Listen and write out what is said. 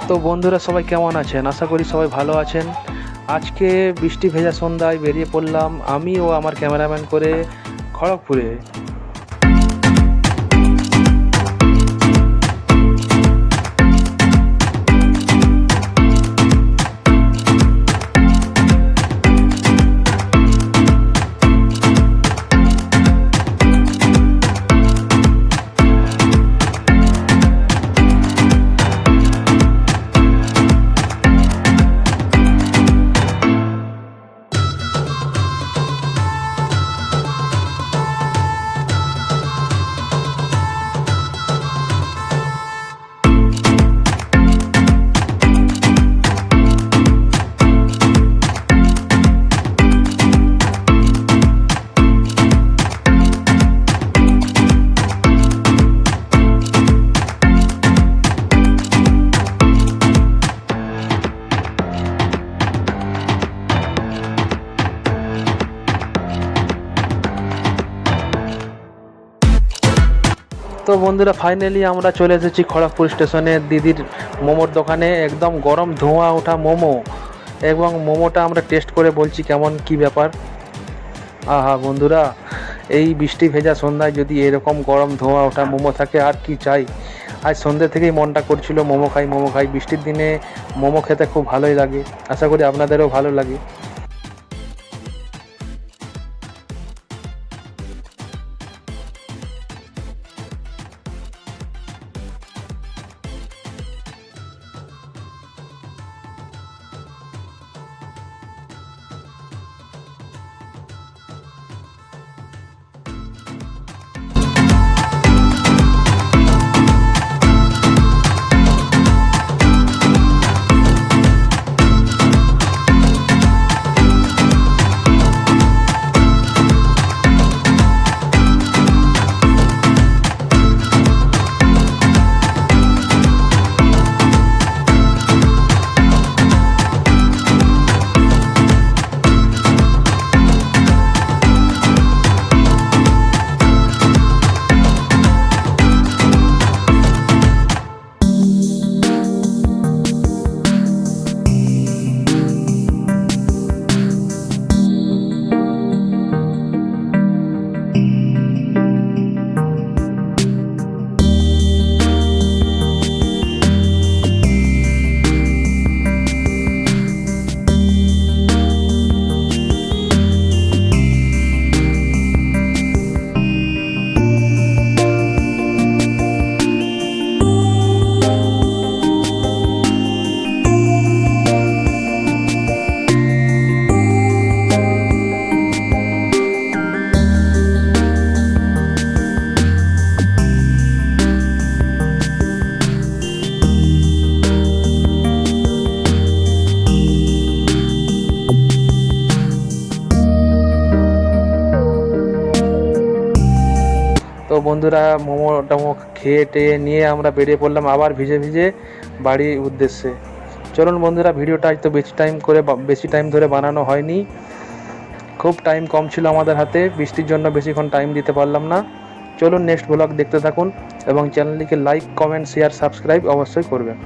তো বন্ধুরা সবাই কেমন আছেন? আশা করি সবাই ভালো আছেন। আজকে বৃষ্টি ভেজা সন্ধ্যায় বেরিয়ে পড়লাম আমি ও আমার ক্যামেরাম্যান করে খড়গপুরে। তো বন্ধুরা ফাইনালি আমরা চলে এসেছি খড়গপুর স্টেশনে দিদির মোমোর দোকানে। একদম গরম ধোঁয়া ওঠা মোমো, এবং মোমোটা আমরা টেস্ট করে বলছি কেমন কি ব্যাপার। আহা বন্ধুরা, এই বৃষ্টি ভেজা সন্ধ্যায় যদি এরকম গরম ধোঁয়া ওঠা মোমো থাকে আর কি চাই। আজ সন্ধ্যে থেকেই মনটা করছিল মোমো খাই। বৃষ্টির দিনে মোমো খেতে খুব ভালোই লাগে, আশা করি আপনাদেরও ভালো লাগে। তো বন্ধুরা মোমো টোমো খেয়ে টেয়ে নিয়ে আমরা বেরিয়ে পড়লাম আবার ভিজে ভিজে বাড়ির উদ্দেশ্যে। চলুন বন্ধুরা, ভিডিওটা আজ তো বেশি টাইম ধরে বানানো হয়নি, খুব টাইম কম ছিল আমাদের হাতে, বৃষ্টির জন্য বেশিক্ষণ টাইম দিতে পারলাম না। চলুন নেক্সট ব্লগ দেখতে থাকুন এবং চ্যানেলটিকে লাইক, কমেন্ট, শেয়ার, সাবস্ক্রাইব অবশ্যই করবেন।